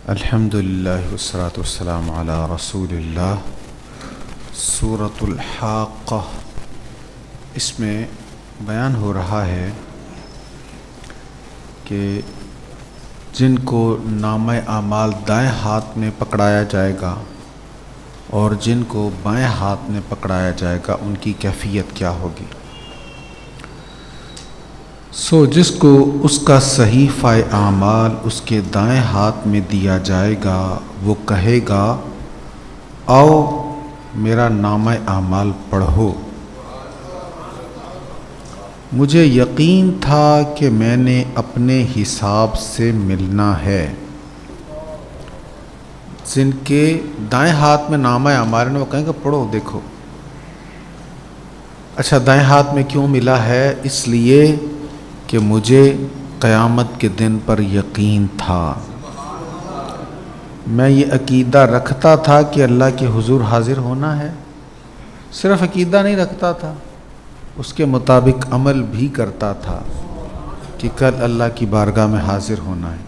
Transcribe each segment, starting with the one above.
الحمدللہ والصلاۃ والسلام علی رسول اللہ۔ سورۃ الحاقہ، اس میں بیان ہو رہا ہے کہ جن کو نامہ اعمال دائیں ہاتھ میں پکڑایا جائے گا اور جن کو بائیں ہاتھ میں پکڑایا جائے گا ان کی کیفیت کیا ہوگی۔ جس کو اس کا صحیفہ اعمال اس کے دائیں ہاتھ میں دیا جائے گا وہ کہے گا آؤ میرا نامہ اعمال پڑھو، مجھے یقین تھا کہ میں نے اپنے حساب سے ملنا ہے۔ جن کے دائیں ہاتھ میں نامہ اعمال ہے وہ کہیں گے پڑھو دیکھو۔ اچھا، دائیں ہاتھ میں کیوں ملا ہے؟ اس لیے کہ مجھے قیامت کے دن پر یقین تھا، میں یہ عقیدہ رکھتا تھا کہ اللہ کے حضور حاضر ہونا ہے۔ صرف عقیدہ نہیں رکھتا تھا، اس کے مطابق عمل بھی کرتا تھا کہ کل اللہ کی بارگاہ میں حاضر ہونا ہے۔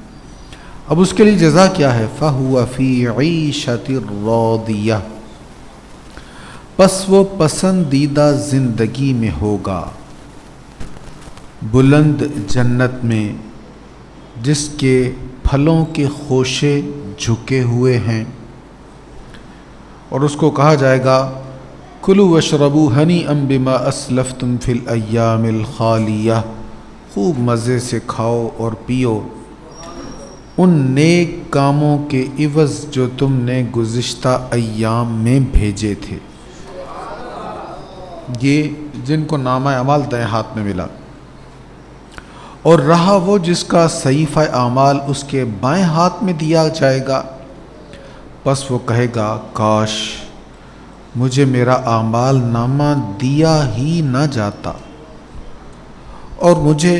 اب اس کے لیے جزا کیا ہے؟ فَهُوَ فِي عِيشَةٍ رَاضِيَةٍ، پس وہ پسندیدہ زندگی میں ہوگا، بلند جنت میں جس کے پھلوں کے خوشے جھکے ہوئے ہیں، اور اس کو کہا جائے گا کلوا واشربوا ہنیئا بما اسلفتم فی الایام الخالیہ، خوب مزے سے کھاؤ اور پیو ان نیک کاموں کے عوض جو تم نے گزشتہ ایام میں بھیجے تھے۔ یہ جن کو نامہ اعمال دائیں ہاتھ میں ملا، اور رہا وہ جس کا صحیفہ اعمال اس کے بائیں ہاتھ میں دیا جائے گا، پس وہ کہے گا کاش مجھے میرا اعمال نامہ دیا ہی نہ جاتا اور مجھے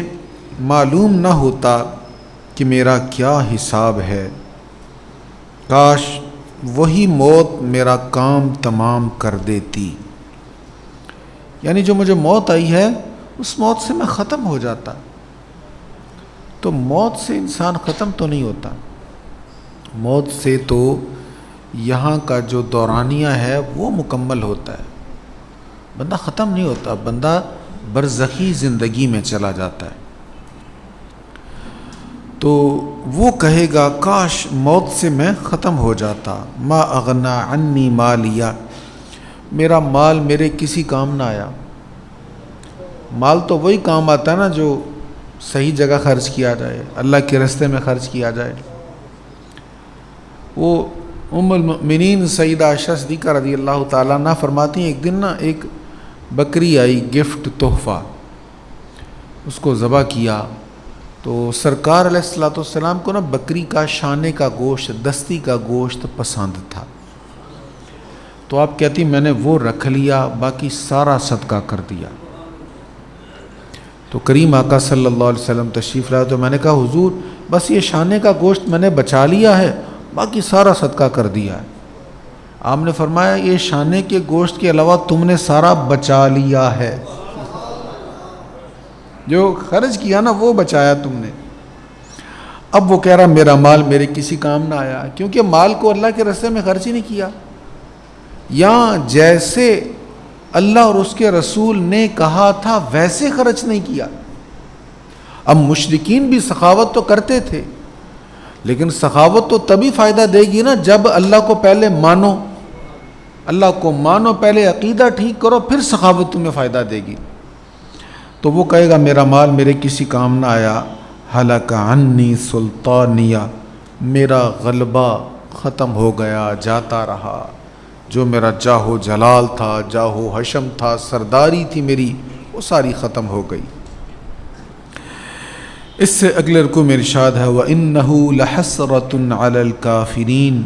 معلوم نہ ہوتا کہ میرا کیا حساب ہے، کاش وہی موت میرا کام تمام کر دیتی۔ یعنی جو مجھے موت آئی ہے اس موت سے میں ختم ہو جاتا۔ تو موت سے انسان ختم تو نہیں ہوتا، موت سے تو یہاں کا جو دورانیہ ہے وہ مکمل ہوتا ہے، بندہ ختم نہیں ہوتا، بندہ برزخی زندگی میں چلا جاتا ہے۔ تو وہ کہے گا کاش موت سے میں ختم ہو جاتا، ما اغنی عنی مالیہ، میرا مال میرے کسی کام نہ آیا۔ مال تو وہی کام آتا ہے نا جو صحیح جگہ خرچ کیا جائے، اللہ کے راستے میں خرچ کیا جائے۔ وہ ام المؤمنین سیدہ عائشہ صدیقہ رضی اللہ تعالیٰ عنہ فرماتی ہیں ایک دن ایک بکری آئی گفٹ تحفہ، اس کو ذبح کیا تو سرکار علیہ الصلوۃ والسلام کو بکری کا شانے کا گوشت، دستی کا گوشت پسند تھا، تو آپ کہتی میں نے وہ رکھ لیا، باقی سارا صدقہ کر دیا۔ تو کریم آقا صلی اللہ علیہ وسلم تشریف لائے تو میں نے کہا حضور بس یہ شانے کا گوشت میں نے بچا لیا ہے، باقی سارا صدقہ کر دیا ہے۔ آپ نے فرمایا یہ شانے کے گوشت کے علاوہ تم نے سارا بچا لیا ہے، جو خرچ کیا نا وہ بچایا تم نے۔ اب وہ کہہ رہا میرا مال میرے کسی کام نہ آیا، کیونکہ مال کو اللہ کے راستے میں خرچ ہی نہیں کیا، یا جیسے اللہ اور اس کے رسول نے کہا تھا ویسے خرچ نہیں کیا۔ اب مشرکین بھی سخاوت تو کرتے تھے، لیکن سخاوت تو تبھی فائدہ دے گی نا جب اللہ کو پہلے مانو، اللہ کو مانو، پہلے عقیدہ ٹھیک کرو، پھر سخاوت تمہیں فائدہ دے گی۔ تو وہ کہے گا میرا مال میرے کسی کام نہ آیا، ہلک عنی سلطانیہ، میرا غلبہ ختم ہو گیا، جاتا رہا، جو میرا جاہ و جلال تھا، جاہ و حشم تھا، سرداری تھی میری، وہ ساری ختم ہو گئی۔ اس سے اگلے رکوع میں ارشاد ہے وَإِنَّهُ لَحَسْرَةٌ عَلَى الْكَافِرِينَ،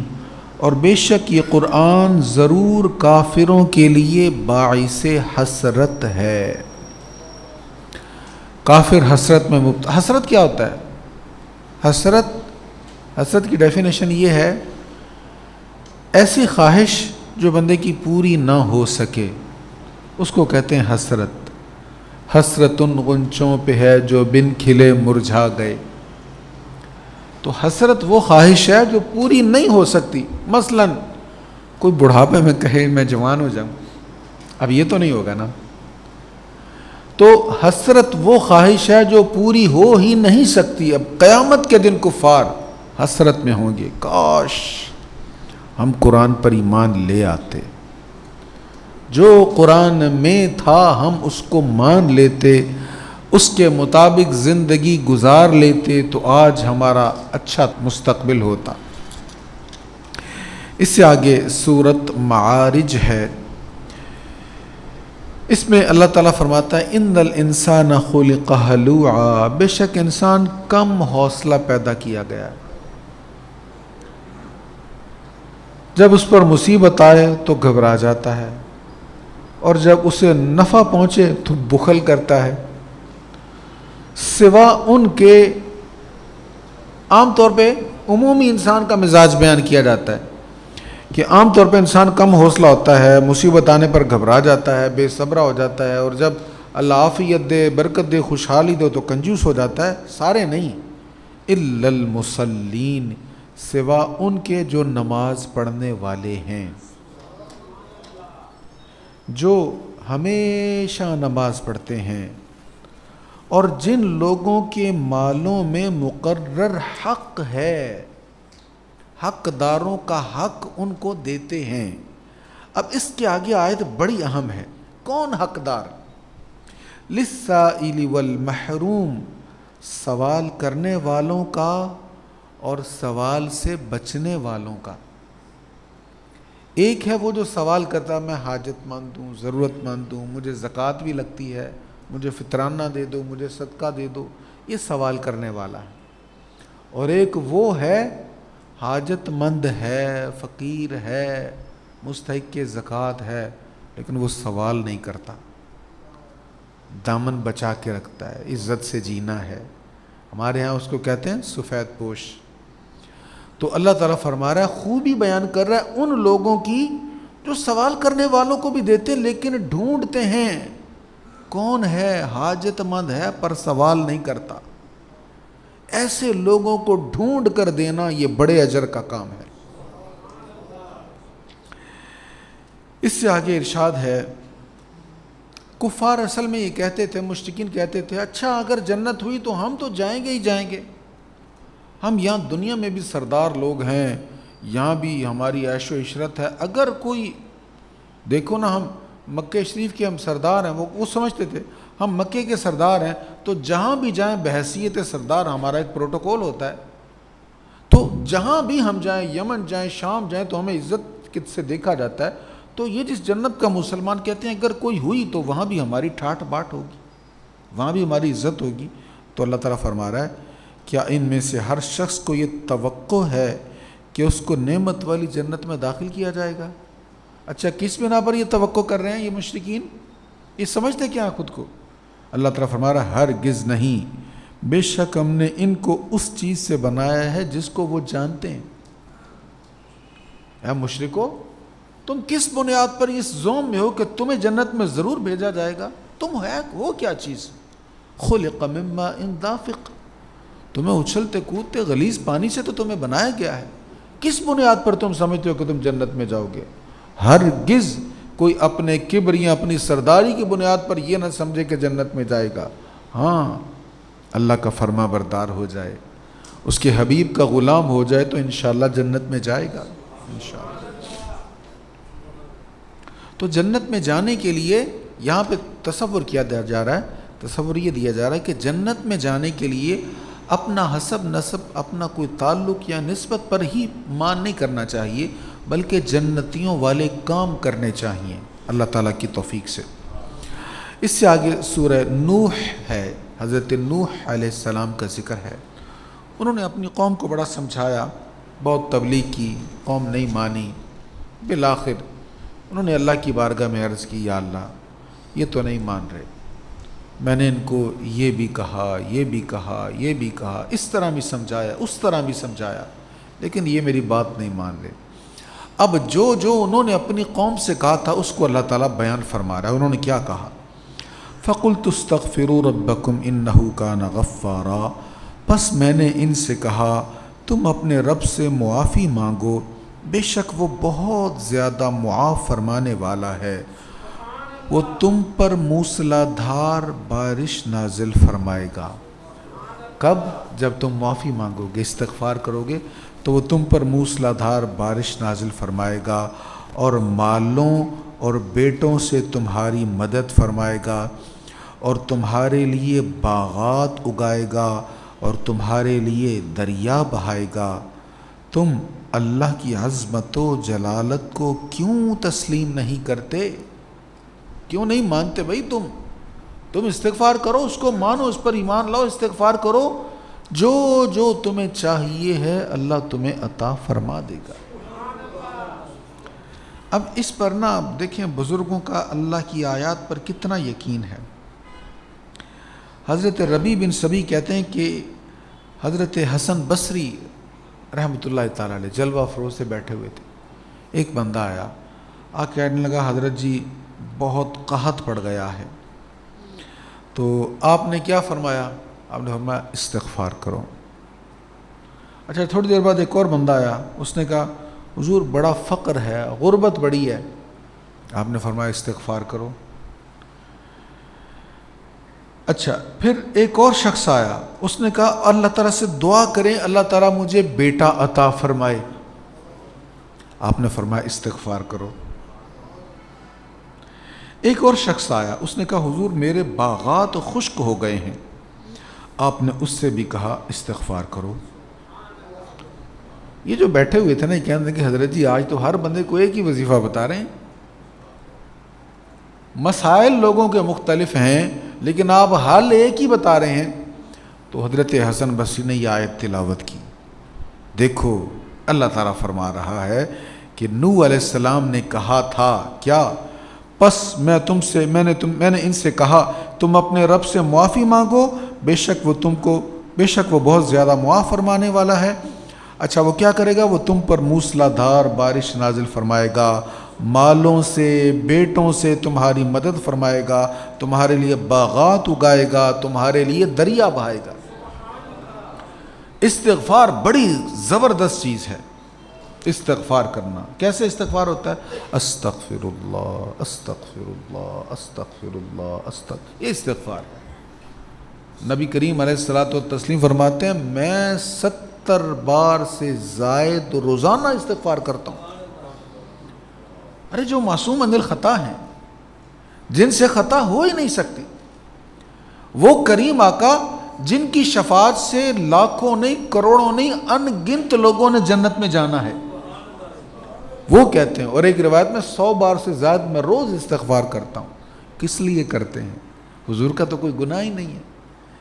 اور بے شک یہ قرآن ضرور کافروں کے لیے باعث حسرت ہے۔ کافر حسرت میں مبتلا۔ حسرت کیا ہوتا ہے؟ حسرت کی ڈیفینیشن یہ ہے ایسی خواہش جو بندے کی پوری نہ ہو سکے، اس کو کہتے ہیں حسرت۔ حسرت ان غنچوں پہ ہے جو بن کھلے مرجھا گئے، تو حسرت وہ خواہش ہے جو پوری نہیں ہو سکتی. مثلا کوئی بڑھاپے میں کہے میں جوان ہو جاؤں، اب یہ تو نہیں ہوگا نا. تو حسرت وہ خواہش ہے جو پوری ہو ہی نہیں سکتی. اب قیامت کے دن کفار حسرت میں ہوں گے، کاش ہم قرآن پر ایمان لے آتے، جو قرآن میں تھا ہم اس کو مان لیتے، اس کے مطابق زندگی گزار لیتے تو آج ہمارا اچھا مستقبل ہوتا. اس سے آگے سورۃ معارج ہے، اس میں اللہ تعالیٰ فرماتا ہے ان الانسان خلق ہلوعا، بے شک انسان کم حوصلہ پیدا کیا گیا ہے. جب اس پر مصیبت آئے تو گھبرا جاتا ہے، اور جب اسے نفع پہنچے تو بخل کرتا ہے. سوا ان کے عام طور پہ عمومی انسان کا مزاج بیان کیا جاتا ہے کہ عام طور پہ انسان کم حوصلہ ہوتا ہے، مصیبت آنے پر گھبرا جاتا ہے، بے صبرا ہو جاتا ہے، اور جب اللہ عافیت دے، برکت دے، خوشحالی دے تو کنجوس ہو جاتا ہے. سارے نہیں، الا المصلین، سوا ان کے جو نماز پڑھنے والے ہیں، جو ہمیشہ نماز پڑھتے ہیں، اور جن لوگوں کے مالوں میں مقرر حق ہے، حقداروں کا حق ان کو دیتے ہیں. اب اس کے آگے آیت بڑی اہم ہے. کون حقدار؟ للسائل والمحروم، سوال کرنے والوں کا اور سوال سے بچنے والوں کا. ایک ہے وہ جو سوال کرتا ہے میں حاجت مند ہوں، ضرورت مند ہوں، مجھے زکوٰۃ بھی لگتی ہے، مجھے فطرانہ دے دو، مجھے صدقہ دے دو، یہ سوال کرنے والا ہے. اور ایک وہ ہے حاجت مند ہے، فقیر ہے، مستحق زکوٰۃ ہے، لیکن وہ سوال نہیں کرتا، دامن بچا کے رکھتا ہے، عزت سے جینا ہے. ہمارے ہاں اس کو کہتے ہیں سفید پوش. تو اللہ تعالیٰ فرما رہا ہے، خوبی بیان کر رہا ہے ان لوگوں کی جو سوال کرنے والوں کو بھی دیتے لیکن ڈھونڈتے ہیں کون ہے حاجت مند ہے پر سوال نہیں کرتا. ایسے لوگوں کو ڈھونڈ کر دینا یہ بڑے اجر کا کام ہے. اس سے آگے ارشاد ہے، کفار اصل میں یہ کہتے تھے، مشرکین کہتے تھے اچھا اگر جنت ہوئی تو ہم تو جائیں گے ہی جائیں گے، ہم یہاں دنیا میں بھی سردار لوگ ہیں، یہاں بھی ہماری عیش و عشرت ہے. اگر کوئی دیکھو نا، ہم مکہ شریف کے ہم سردار ہیں، وہ سمجھتے تھے ہم مکے کے سردار ہیں تو جہاں بھی جائیں بحیثیت سردار ہمارا ایک پروٹوکول ہوتا ہے، تو جہاں بھی ہم جائیں، یمن جائیں، شام جائیں تو ہمیں عزت سے دیکھا جاتا ہے. تو یہ جس جنت کا مسلمان کہتے ہیں اگر کوئی ہوئی تو وہاں بھی ہماری ٹھاٹ باٹ ہوگی، وہاں بھی ہماری عزت ہوگی. تو اللہ تعالیٰ فرما رہا ہے کیا ان میں سے ہر شخص کو یہ توقع ہے کہ اس کو نعمت والی جنت میں داخل کیا جائے گا؟ اچھا کس بنا پر یہ توقع کر رہے ہیں یہ مشرکین؟ یہ سمجھتے کیا خود کو؟ اللہ تعالیٰ فرما رہا ہے ہرگز نہیں، بے شک ہم نے ان کو اس چیز سے بنایا ہے جس کو وہ جانتے ہیں. اے مشرکو، تم کس بنیاد پر اس زوم میں ہو کہ تمہیں جنت میں ضرور بھیجا جائے گا؟ تم ہو کیا چیز؟ خلق من ماء دافق، تمہیں اچھلتے کودتے غلیظ پانی سے تو تمہیں بنایا گیا ہے. کس بنیاد پر تم سمجھتے ہو کہ تم جنت میں جاؤ گے؟ ہرگز کوئی اپنے کبر یا اپنی سرداری کی بنیاد پر یہ نہ سمجھے کہ جنت میں جائے گا. ہاں، اللہ کا فرما بردار ہو جائے، اس کے حبیب کا غلام ہو جائے تو انشاءاللہ جنت میں جائے گا انشاءاللہ. تو جنت میں جانے کے لیے یہاں پہ تصور کیا جا رہا ہے، تصور یہ دیا جا رہا ہے کہ جنت میں جانے کے لیے اپنا حسب نسب، اپنا کوئی تعلق یا نسبت پر ہی مان نہیں کرنا چاہیے، بلکہ جنتیوں والے کام کرنے چاہیے اللہ تعالیٰ کی توفیق سے. اس سے آگے سورہ نوح ہے، حضرت نوح علیہ السلام کا ذکر ہے. انہوں نے اپنی قوم کو بڑا سمجھایا، بہت تبلیغ کی، قوم نہیں مانی. بالآخر انہوں نے اللہ کی بارگاہ میں عرض کی، یا اللہ یہ تو نہیں مان رہے، میں نے ان کو یہ بھی کہا، یہ بھی کہا، یہ بھی کہا، اس طرح بھی سمجھایا، اس طرح بھی سمجھایا، لیکن یہ میری بات نہیں مان رہے. اب جو انہوں نے اپنی قوم سے کہا تھا اس کو اللہ تعالیٰ بیان فرما رہا ہے. انہوں نے کیا کہا؟ فَقُلْتُ اسْتَغْفِرُوا رَبَّكُمْ إِنَّهُ كَانَ غَفَّارًا، پس میں نے ان سے کہا تم اپنے رب سے معافی مانگو، بے شک وہ بہت زیادہ معاف فرمانے والا ہے، وہ تم پر موسلا دھار بارش نازل فرمائے گا۔ کب؟ جب تم معافی مانگو گے، استغفار کرو گے تو وہ تم پر موسلا دھار بارش نازل فرمائے گا، اور مالوں اور بیٹوں سے تمہاری مدد فرمائے گا، اور تمہارے لیے باغات اگائے گا، اور تمہارے لیے دریا بہائے گا۔ تم اللہ کی عظمت و جلالت کو کیوں تسلیم نہیں کرتے؟ کیوں نہیں مانتے بھائی؟ تم استغفار کرو، اس کو مانو، اس پر ایمان لاؤ، استغفار کرو، جو تمہیں چاہیے ہے اللہ تمہیں عطا فرما دے گا۔ اب اس پر نا دیکھیں بزرگوں کا اللہ کی آیات پر کتنا یقین ہے۔ حضرت ربیع بن سبی کہتے ہیں کہ حضرت حسن بصری رحمۃ اللہ تعالیٰ علیہ جلوہ فروز سے بیٹھے ہوئے تھے، ایک بندہ آیا، کہنے لگا حضرت جی بہت قحط پڑ گیا ہے، تو آپ نے کیا فرمایا؟ آپ نے فرمایا استغفار کرو۔ اچھا، تھوڑی دیر بعد ایک اور بندہ آیا، اس نے کہا حضور بڑا فقر ہے، غربت بڑی ہے، آپ نے فرمایا استغفار کرو۔ اچھا، پھر ایک اور شخص آیا، اس نے کہا اللہ تعالیٰ سے دعا کریں اللہ تعالیٰ مجھے بیٹا عطا فرمائے، آپ نے فرمایا استغفار کرو۔ ایک اور شخص آیا، اس نے کہا حضور میرے باغات خشک ہو گئے ہیں، آپ نے اس سے بھی کہا استغفار کرو۔ یہ جو بیٹھے ہوئے تھے نا، یہ کہتے ہیں کہ حضرت جی آج تو ہر بندے کو ایک ہی وظیفہ بتا رہے ہیں، مسائل لوگوں کے مختلف ہیں لیکن آپ حل ایک ہی بتا رہے ہیں۔ تو حضرت حسن بصری نے یہ آیت تلاوت کی۔ دیکھو اللہ تعالیٰ فرما رہا ہے کہ نوح علیہ السلام نے کہا تھا کیا؟ پس میں نے ان سے کہا تم اپنے رب سے معافی مانگو، بے شک وہ بہت زیادہ معاف فرمانے والا ہے۔ اچھا، وہ کیا کرے گا؟ وہ تم پر موسلا دھار بارش نازل فرمائے گا، مالوں سے بیٹوں سے تمہاری مدد فرمائے گا، تمہارے لیے باغات اگائے گا، تمہارے لیے دریا بہائے گا۔ استغفار بڑی زبردست چیز ہے، استغفار کرنا۔ کیسے استغفار ہوتا ہے؟ استغفر اللہ استغفر اللہ استغفر اللہ یہ استغفار ہے۔ نبی کریم علیہ الصلوۃ والتسلیم فرماتے ہیں میں 70 بار سے زائد روزانہ استغفار کرتا ہوں۔ ارے جو معصوم عن الخطا ہیں، جن سے خطا ہو ہی نہیں سکتی، وہ کریم آقا جن کی شفاعت سے لاکھوں نہیں کروڑوں نہیں ان گنت لوگوں نے جنت میں جانا ہے، وہ کہتے ہیں، اور ایک روایت میں 100 بار سے زائد میں روز استغفار کرتا ہوں۔ کس لیے کرتے ہیں؟ حضور کا تو کوئی گناہ ہی نہیں ہے،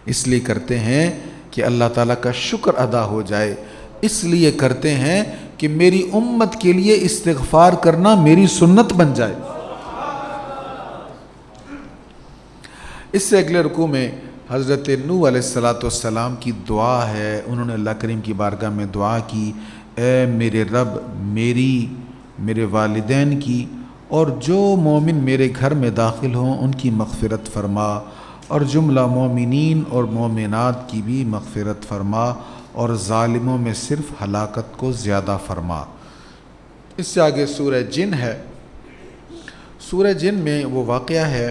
اس لیے کرتے ہیں کہ اللہ تعالیٰ کا شکر ادا ہو جائے، اس لیے کرتے ہیں کہ میری امت کے لیے استغفار کرنا میری سنت بن جائے۔ اس سے اگلے رکوع میں حضرت نوح علیہ السلام کی دعا ہے، انہوں نے اللہ کریم کی بارگاہ میں دعا کی، اے میرے رب میرے والدین کی اور جو مومن میرے گھر میں داخل ہوں ان کی مغفرت فرما، اور جملہ مومنین اور مومنات کی بھی مغفرت فرما، اور ظالموں میں صرف ہلاکت کو زیادہ فرما۔ اس سے آگے سورہ جن ہے۔ سورہ جن میں وہ واقعہ ہے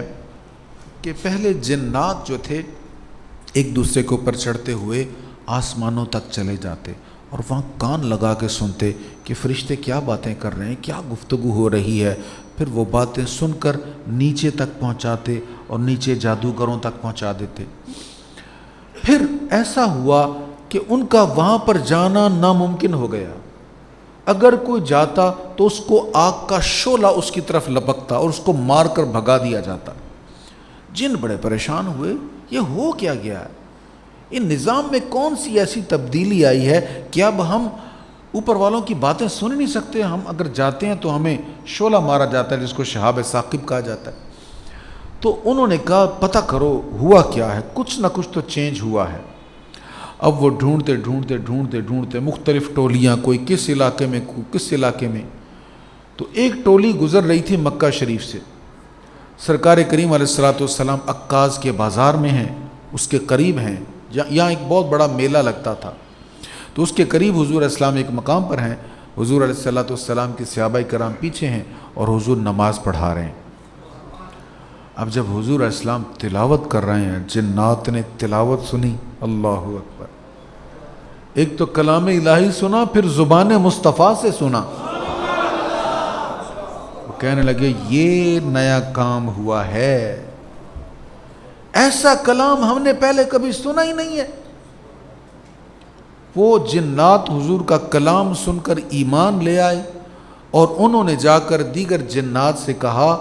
کہ پہلے جنات جو تھے ایک دوسرے کے اوپر چڑھتے ہوئے آسمانوں تک چلے جاتے اور وہاں کان لگا کے سنتے کہ فرشتے کیا باتیں کر رہے ہیں، کیا گفتگو ہو رہی ہے، پھر وہ باتیں سن کر نیچے تک پہنچاتے اور نیچے جادوگروں تک پہنچا دیتے۔ پھر ایسا ہوا کہ ان کا وہاں پر جانا ناممکن ہو گیا، اگر کوئی جاتا تو اس کو آگ کا شعلہ اس کی طرف لپکتا اور اس کو مار کر بھگا دیا جاتا۔ جن بڑے پریشان ہوئے، یہ ہو کیا گیا ہے؟ ان نظام میں کون سی ایسی تبدیلی آئی ہے کہ اب ہم اوپر والوں کی باتیں سن نہیں سکتے، ہم اگر جاتے ہیں تو ہمیں شعلہ مارا جاتا ہے جس کو شہاب ثاقب کہا جاتا ہے۔ تو انہوں نے کہا پتہ کرو ہوا کیا ہے، کچھ نہ کچھ تو چینج ہوا ہے۔ اب وہ ڈھونڈتے مختلف ٹولیاں، کوئی کس علاقے میں کوئی کس علاقے میں، تو ایک ٹولی گزر رہی تھی مکہ شریف سے۔ سرکار کریم علیہ الصلوۃ والسلام عکاظ کے بازار میں ہیں، اس کے قریب ہیں، یہاں ایک بہت بڑا میلہ لگتا تھا۔ تو اس کے قریب حضور علیہ السلام ایک مقام پر ہیں، حضور علیہ السلام کے صحابہ کرام پیچھے ہیں اور حضور نماز پڑھا رہے ہیں۔ اب جب حضور علیہ السلام تلاوت کر رہے ہیں، جنات نے تلاوت سنی، اللہ اکبر، ایک تو کلام الہی سنا، پھر زبان مصطفیٰ سے سنا، وہ کہنے لگے یہ نیا کام ہوا ہے، ایسا کلام ہم نے پہلے کبھی سنا ہی نہیں ہے۔ وہ جنات حضور کا کلام سن کر ایمان لے آئے، اور انہوں نے جا کر دیگر جنات سے کہا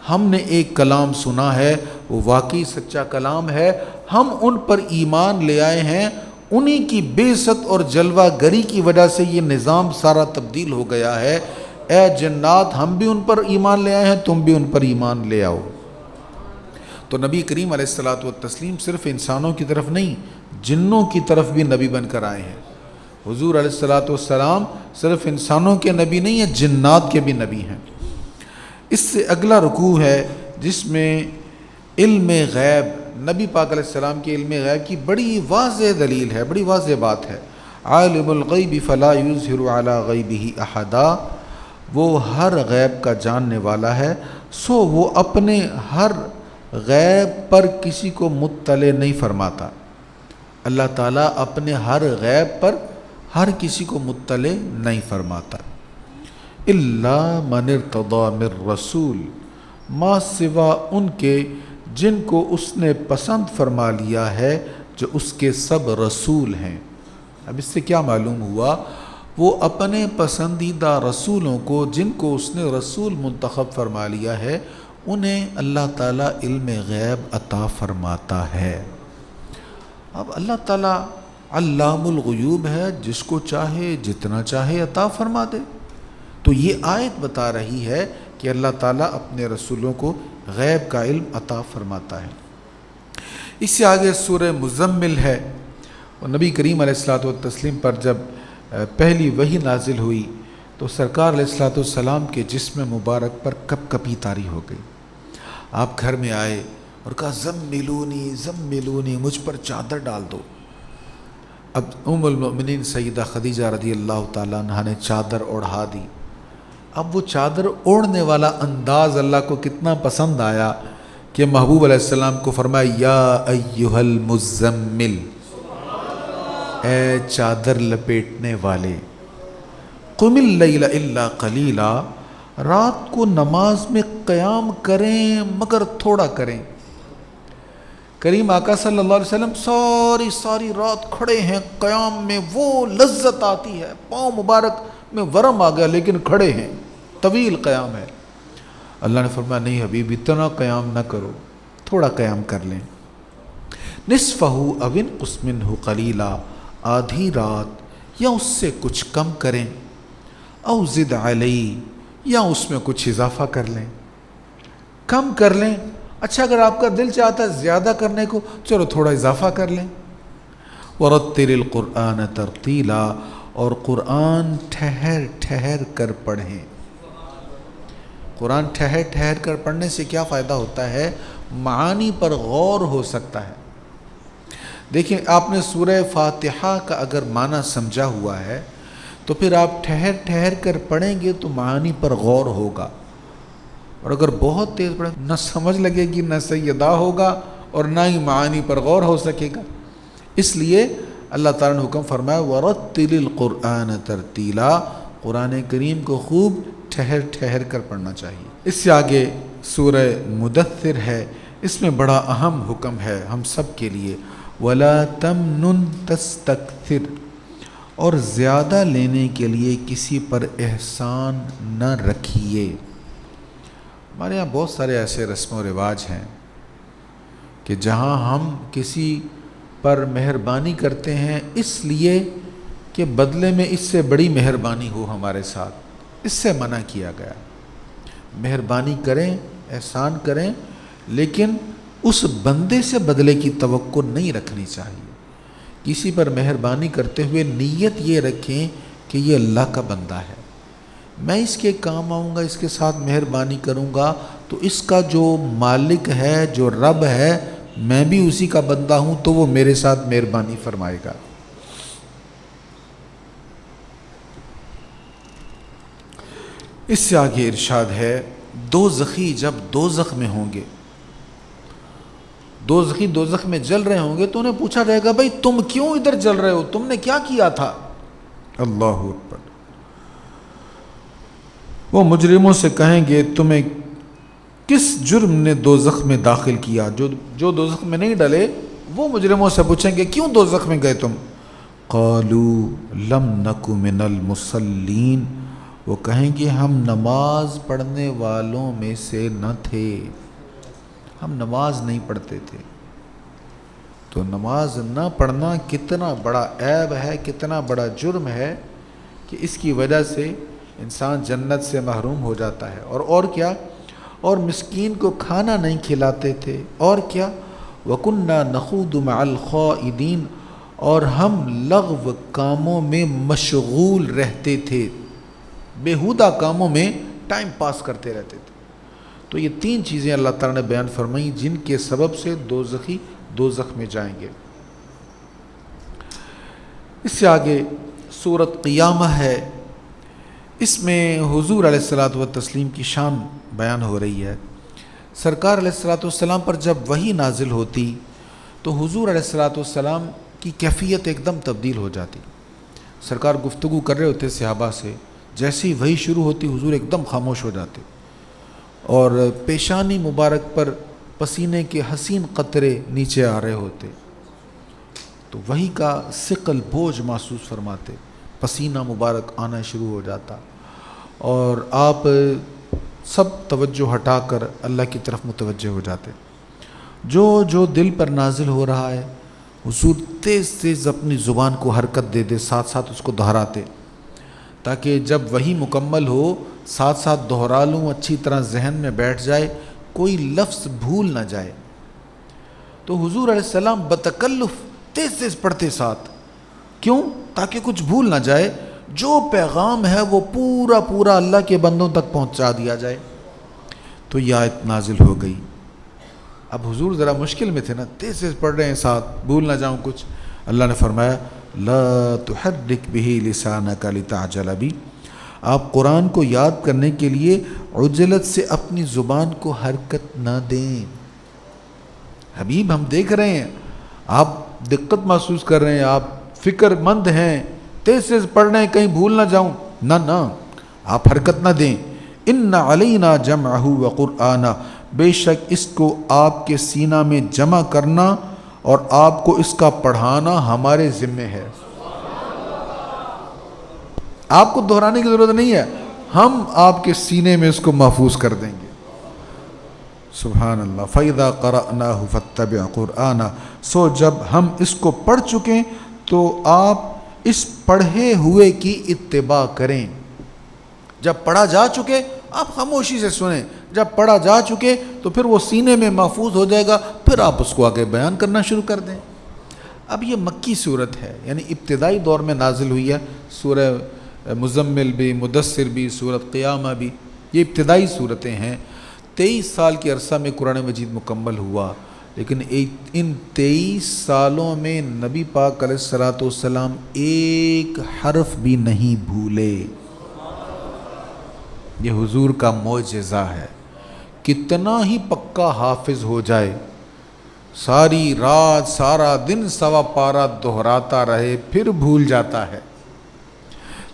ہم نے ایک کلام سنا ہے، وہ واقعی سچا کلام ہے، ہم ان پر ایمان لے آئے ہیں، انہی کی بعثت اور جلوہ گری کی وجہ سے یہ نظام سارا تبدیل ہو گیا ہے، اے جنات ہم بھی ان پر ایمان لے آئے ہیں، تم بھی ان پر ایمان لے آؤ۔ تو نبی کریم علیہ الصلوۃ والتسلیم صرف انسانوں کی طرف نہیں، جنوں کی طرف بھی نبی بن کر آئے ہیں۔ حضور علیہ الصلوۃ والسلام صرف انسانوں کے نبی نہیں ہیں، جنات کے بھی نبی ہیں۔ اس سے اگلا رکوع ہے جس میں علم غیب، نبی پاک علیہ السلام کے علم غیب کی بڑی واضح دلیل ہے، بڑی واضح بات ہے۔ عالم الغیب فلا یظہر علی غیبہ احدا، وہ ہر غیب کا جاننے والا ہے، سو وہ اپنے ہر غیب پر کسی کو مطلع نہیں فرماتا۔ اللہ تعالیٰ اپنے ہر غیب پر ہر کسی کو مطلع نہیں فرماتا۔ الا من ارتضی من رسول، ما سوا ان کے جن کو اس نے پسند فرما لیا ہے، جو اس کے سب رسول ہیں۔ اب اس سے کیا معلوم ہوا؟ وہ اپنے پسندیدہ رسولوں کو جن کو اس نے رسول منتخب فرما لیا ہے، انہیں اللہ تعالیٰ علم غیب عطا فرماتا ہے۔ اب اللہ تعالیٰ علام الغیوب ہے، جس کو چاہے جتنا چاہے عطا فرما دے۔ تو یہ آیت بتا رہی ہے کہ اللہ تعالیٰ اپنے رسولوں کو غیب کا علم عطا فرماتا ہے۔ اس سے آگے سورہ مزمل ہے، اور نبی کریم علیہ الصلوۃ والتسلیم پر جب پہلی وحی نازل ہوئی تو سرکار علیہ الصلوۃ والسلام کے جسم مبارک پر کپ کپی طاری ہو گئی۔ آپ گھر میں آئے اور کہا زملونی زملونی، مجھ پر چادر ڈال دو۔ اب ام المؤمنین سیدہ خدیجہ رضی اللہ تعالیٰ عنہا نے چادر اوڑھا دی۔ اب وہ چادر اوڑھنے والا انداز اللہ کو کتنا پسند آیا کہ محبوب علیہ السلام کو فرمایا یا ایہا المزمل، اے چادر لپیٹنے والے، قم اللیل الا قلیلا، رات کو نماز میں قیام کریں مگر تھوڑا کریں۔ کریم آقا صلی اللہ علیہ وسلم ساری رات کھڑے ہیں قیام میں، وہ لذت آتی ہے، پاؤں مبارک میں ورم آ گیا لیکن کھڑے ہیں، طویل قیام ہے۔ اللہ نے فرمایا نہیں حبیب، اتنا قیام نہ کرو، تھوڑا قیام کر لیں۔ نصفہ او انقص منہ قلیلا، آدھی رات یا اس سے کچھ کم کریں، او زد علیہ، یا اس میں کچھ اضافہ کر لیں، کم کر لیں۔ اچھا اگر آپ کا دل چاہتا ہے زیادہ کرنے کو، چلو تھوڑا اضافہ کر لیں۔ ورتل القرآن ترتیلا، اور قرآن ٹھہر ٹھہر کر پڑھیں۔ قرآن ٹھہر ٹھہر کر پڑھنے سے کیا فائدہ ہوتا ہے؟ معانی پر غور ہو سکتا ہے۔ دیکھیں آپ نے سورہ فاتحہ کا اگر معنی سمجھا ہوا ہے تو پھر آپ ٹھہر ٹھہر کر پڑھیں گے تو معانی پر غور ہوگا، اور اگر بہت تیز پڑھیں نہ سمجھ لگے گی، نہ صحیح ادا ہوگا، اور نہ ہی معانی پر غور ہو سکے گا۔ اس لیے اللہ تعالیٰ نے حکم فرمایا وَرَتِّلِ الْقُرْآنَ تَرْتِيلًا، قرآن کریم کو خوب ٹھہر ٹھہر کر پڑھنا چاہیے۔ اس سے آگے سورہ مدثر ہے، اس میں بڑا اہم حکم ہے ہم سب کے لیے، وَلَا تَمْنُن تَسْتَكْثِرْ، اور زیادہ لینے کے لیے کسی پر احسان نہ رکھیے۔ ہمارے یہاں بہت سارے ایسے رسم و رواج ہیں کہ جہاں ہم کسی پر مہربانی کرتے ہیں اس لیے کہ بدلے میں اس سے بڑی مہربانی ہو ہمارے ساتھ، اس سے منع کیا گیا۔ مہربانی کریں، احسان کریں، لیکن اس بندے سے بدلے کی توقع نہیں رکھنی چاہیے۔ کسی پر مہربانی کرتے ہوئے نیت یہ رکھیں کہ یہ اللہ کا بندہ ہے، میں اس کے کام آؤں گا، اس کے ساتھ مہربانی کروں گا تو اس کا جو مالک ہے، جو رب ہے، میں بھی اسی کا بندہ ہوں تو وہ میرے ساتھ مہربانی فرمائے گا۔ اس سے آگے ارشاد ہے دوزخی جب دوزخ میں ہوں گے، دوزخی دوزخ میں جل رہے ہوں گے تو انہیں پوچھا جائے گا بھائی تم کیوں ادھر جل رہے ہو، تم نے کیا کیا تھا؟ اللہ اکبر۔ وہ مجرموں سے کہیں گے تمہیں کس جرم نے دوزخ میں داخل کیا؟ جو دوزخ میں نہیں ڈلے وہ مجرموں سے پوچھیں گے کیوں دوزخ میں گئے تم؟ قالوا لم نک من المصلین، وہ کہیں گے ہم نماز پڑھنے والوں میں سے نہ تھے، ہم نماز نہیں پڑھتے تھے۔ تو نماز نہ پڑھنا کتنا بڑا عیب ہے، کتنا بڑا جرم ہے کہ اس کی وجہ سے انسان جنت سے محروم ہو جاتا ہے۔ اور کیا؟ اور مسکین کو کھانا نہیں کھلاتے تھے، اور کیا؟ وَكُنَّا نَخُوضُ مَعَ الْخَائِضِينَ، اور ہم لغو کاموں میں مشغول رہتے تھے، بیہودہ کاموں میں ٹائم پاس کرتے رہتے تھے۔ تو یہ تین چیزیں اللہ تعالیٰ نے بیان فرمائیں جن کے سبب سے دوزخی دوزخ میں جائیں گے۔ اس سے آگے سورۃ قیامہ ہے، اس میں حضور علیہ الصلاۃ والتسلیم کی شان بیان ہو رہی ہے۔ سرکار علیہ الصلاۃ والسلام پر جب وحی نازل ہوتی تو حضور علیہ الصلاۃ والسلام کی کیفیت ایک دم تبدیل ہو جاتی۔ سرکار گفتگو کر رہے ہوتے صحابہ سے، جیسے ہی وحی شروع ہوتی حضور ایک دم خاموش ہو جاتے، اور پیشانی مبارک پر پسینے کے حسین قطرے نیچے آ رہے ہوتے، تو وحی کا ثقل بوجھ محسوس فرماتے، پسینہ مبارک آنا شروع ہو جاتا، اور آپ سب توجہ ہٹا کر اللہ کی طرف متوجہ ہو جاتے۔ جو دل پر نازل ہو رہا ہے حضور تیز تیز اپنی زبان کو حرکت دے دے، ساتھ ساتھ اس کو دہراتے، تاکہ جب وحی مکمل ہو ساتھ ساتھ دہرا لوں، اچھی طرح ذہن میں بیٹھ جائے، کوئی لفظ بھول نہ جائے۔ تو حضور علیہ السلام بتکلف تیز تیز پڑھتے ساتھ، کیوں؟ تاکہ کچھ بھول نہ جائے، جو پیغام ہے وہ پورا پورا اللہ کے بندوں تک پہنچا دیا جائے۔ تو یہ آیت نازل ہو گئی۔ اب حضور ذرا مشکل میں تھے نا، تیز تیز پڑھ رہے ہیں ساتھ، بھول نہ جاؤں کچھ۔ اللہ نے فرمایا لا تحرک به لسانک لتعجل بہ، آپ قرآن کو یاد کرنے کے لیے عجلت سے اپنی زبان کو حرکت نہ دیں۔ حبیب ہم دیکھ رہے ہیں، آپ دقت محسوس کر رہے ہیں، آپ فکر مند ہیں، تیز تیز پڑھ رہے ہیں کہیں بھول نہ جاؤں، نہ آپ حرکت نہ دیں۔ ان علینا جمعہ وقرآنہ، بے شک اس کو آپ کے سینہ میں جمع کرنا اور آپ کو اس کا پڑھانا ہمارے ذمے ہے۔ آپ کو دہرانے کی ضرورت نہیں ہے، ہم آپ کے سینے میں اس کو محفوظ کر دیں گے۔ سبحان اللہ۔ فَإِذَا قَرَأْنَاهُ فَاتَّبِعْ قُرْآنَ، سو جب ہم اس کو پڑھ چکیں تو آپ اس پڑھے ہوئے کی اتباع کریں۔ جب پڑھا جا چکے آپ خاموشی سے سنیں، جب پڑھا جا چکے تو پھر وہ سینے میں محفوظ ہو جائے گا، پھر آپ اس کو آگے بیان کرنا شروع کر دیں۔ اب یہ مکی صورت ہے، یعنی ابتدائی دور میں نازل ہوئی ہے، سورہ مزمل بھی، مدثر بھی، سورۃ قیامہ بھی، یہ ابتدائی صورتیں ہیں۔ 23 سال کے عرصہ میں قرآن مجید مکمل ہوا، لیکن ان 23 سالوں میں نبی پاک علیہ الصلاۃ والسلام ایک حرف بھی نہیں بھولے۔ یہ حضور کا معجزہ ہے۔ کتنا ہی پکا حافظ ہو جائے، ساری رات سارا دن سوا پارہ دہراتا رہے پھر بھول جاتا ہے،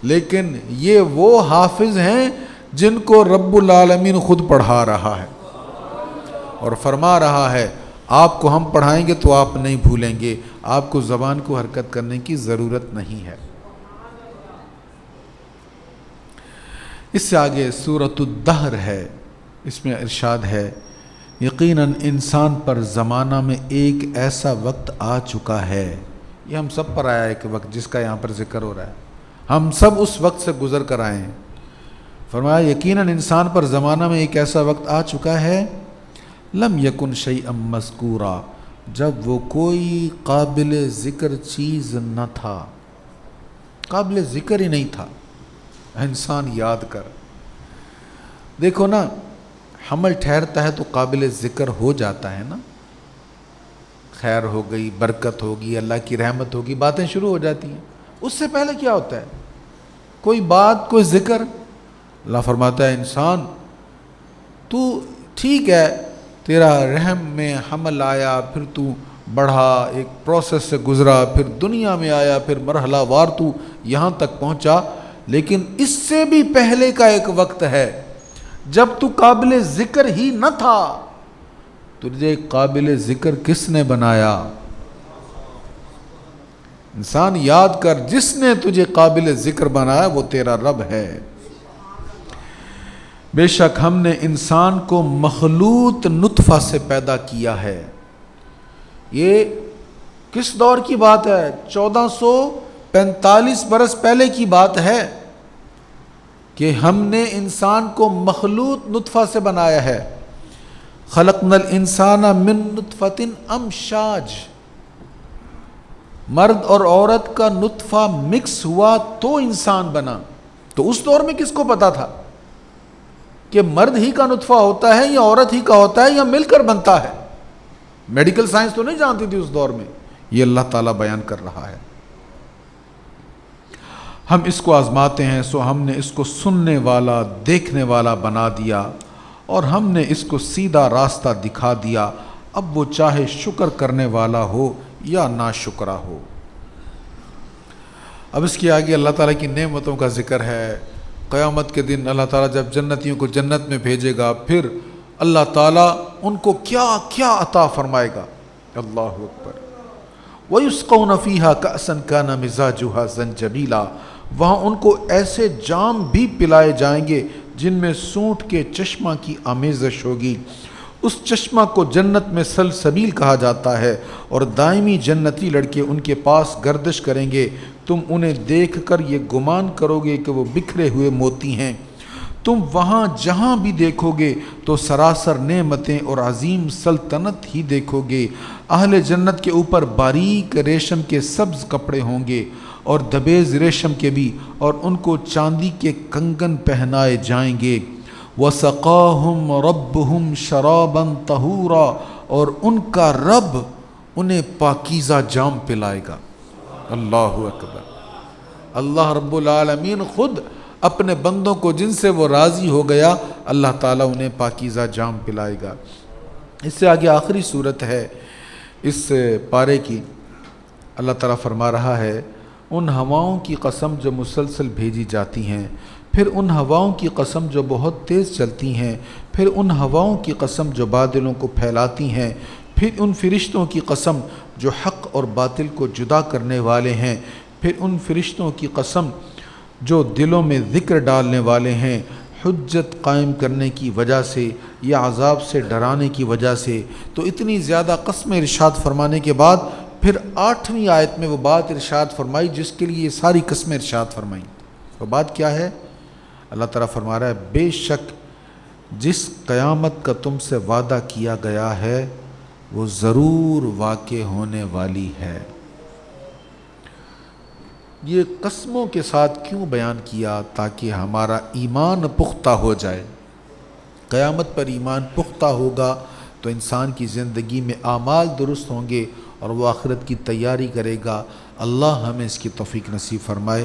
لیکن یہ وہ حافظ ہیں جن کو رب العالمین خود پڑھا رہا ہے اور فرما رہا ہے آپ کو ہم پڑھائیں گے تو آپ نہیں بھولیں گے، آپ کو زبان کو حرکت کرنے کی ضرورت نہیں ہے۔ اس سے آگے سورۃ الدہر ہے، اس میں ارشاد ہے یقیناً انسان پر زمانہ میں ایک ایسا وقت آ چکا ہے، یہ ہم سب پر آیا ہے کہ وقت جس کا یہاں پر ذکر ہو رہا ہے، ہم سب اس وقت سے گزر کر آئے ہیں۔ فرمایا یقیناً انسان پر زمانہ میں ایک ایسا وقت آ چکا ہے لم یکن شیئا مذکورا، جب وہ کوئی قابل ذکر چیز نہ تھا، قابل ذکر ہی نہیں تھا۔ انسان یاد کر دیکھو نا، حمل ٹھہرتا ہے تو قابل ذکر ہو جاتا ہے نا، خیر ہو گئی، برکت ہوگی، اللہ کی رحمت ہوگی، باتیں شروع ہو جاتی ہیں۔ اس سے پہلے کیا ہوتا ہے؟ کوئی بات، کوئی ذکر، اللہ فرماتا ہے انسان تو ٹھیک ہے، تیرا رحم میں حمل آیا، پھر تو بڑھا، ایک پروسیس سے گزرا، پھر دنیا میں آیا، پھر مرحلہ وار تو یہاں تک پہنچا، لیکن اس سے بھی پہلے کا ایک وقت ہے جب تو قابل ذکر ہی نہ تھا۔ تجھے قابل ذکر کس نے بنایا؟ انسان یاد کر، جس نے تجھے قابل ذکر بنایا وہ تیرا رب ہے۔ بے شک ہم نے انسان کو مخلوط نطفہ سے پیدا کیا ہے۔ یہ کس دور کی بات ہے؟ 1445 برس پہلے کی بات ہے کہ ہم نے انسان کو مخلوط نطفہ سے بنایا ہے۔ خلقنا الانسان من نطفۃ امشاج، مرد اور عورت کا نطفہ مکس ہوا تو انسان بنا۔ تو اس دور میں کس کو پتا تھا کہ مرد ہی کا نطفہ ہوتا ہے یا عورت ہی کا ہوتا ہے یا مل کر بنتا ہے؟ میڈیکل سائنس تو نہیں جانتی تھی اس دور میں۔ یہ اللہ تعالیٰ بیان کر رہا ہے۔ ہم اس کو آزماتے ہیں، سو ہم نے اس کو سننے والا، دیکھنے والا بنا دیا، اور ہم نے اس کو سیدھا راستہ دکھا دیا، اب وہ چاہے شکر کرنے والا ہو یا ناشکرا ہو۔ اب اس کے آگے اللہ تعالیٰ کی نعمتوں کا ذکر ہے۔ قیامت کے دن اللہ تعالیٰ جب جنتیوں کو جنت میں بھیجے گا، پھر اللہ تعالیٰ ان کو کیا کیا عطا فرمائے گا۔ اللہ اکبر۔ وَيُسْقَوْنَ فِيهَا كَأْسًا كَانَ مِزَاجُهَا زَنْجَبِيلًا، وہاں ان کو ایسے جام بھی پلائے جائیں گے جن میں سونٹ کے چشمہ کی آمیزش ہوگی۔ اس چشمہ کو جنت میں سلسبیل کہا جاتا ہے، اور دائمی جنتی لڑکے ان کے پاس گردش کریں گے۔ تم انہیں دیکھ کر یہ گمان کرو گے کہ وہ بکھرے ہوئے موتی ہیں۔ تم وہاں جہاں بھی دیکھو گے تو سراسر نعمتیں اور عظیم سلطنت ہی دیکھو گے۔ اہل جنت کے اوپر باریک ریشم کے سبز کپڑے ہوں گے اور دبیز ریشم کے بھی، اور ان کو چاندی کے کنگن پہنائے جائیں گے۔ وَسَقَاهُمْ رَبُّهُمْ شَرَابًا طَهُورًا، اور ان کا رب انہیں پاکیزہ جام پلائے گا۔ اللہ اکبر۔ اللہ رب العالمین خود اپنے بندوں کو جن سے وہ راضی ہو گیا، اللہ تعالیٰ انہیں پاکیزہ جام پلائے گا۔ اس سے آگے آخری صورت ہے اس پارے کی، اللہ تعالیٰ فرما رہا ہے، ان ہواؤں کی قسم جو مسلسل بھیجی جاتی ہیں، پھر ان ہواؤں کی قسم جو بہت تیز چلتی ہیں، پھر ان ہواؤں کی قسم جو بادلوں کو پھیلاتی ہیں، پھر ان فرشتوں کی قسم جو حق اور باطل کو جدا کرنے والے ہیں، پھر ان فرشتوں کی قسم جو دلوں میں ذکر ڈالنے والے ہیں، حجت قائم کرنے کی وجہ سے یا عذاب سے ڈرانے کی وجہ سے۔ تو اتنی زیادہ قسمیں ارشاد فرمانے کے بعد پھر 8ویں آیت میں وہ بات ارشاد فرمائی جس کے لیے یہ ساری قسمیں ارشاد فرمائیں۔ وہ بات کیا ہے؟ اللہ تعالیٰ فرما رہا ہے، بے شک جس قیامت کا تم سے وعدہ کیا گیا ہے وہ ضرور واقع ہونے والی ہے۔ یہ قسموں کے ساتھ کیوں بیان کیا؟ تاکہ ہمارا ایمان پختہ ہو جائے۔ قیامت پر ایمان پختہ ہوگا تو انسان کی زندگی میں اعمال درست ہوں گے اور وہ آخرت کی تیاری کرے گا۔ اللہ ہمیں اس کی توفیق نصیب فرمائے۔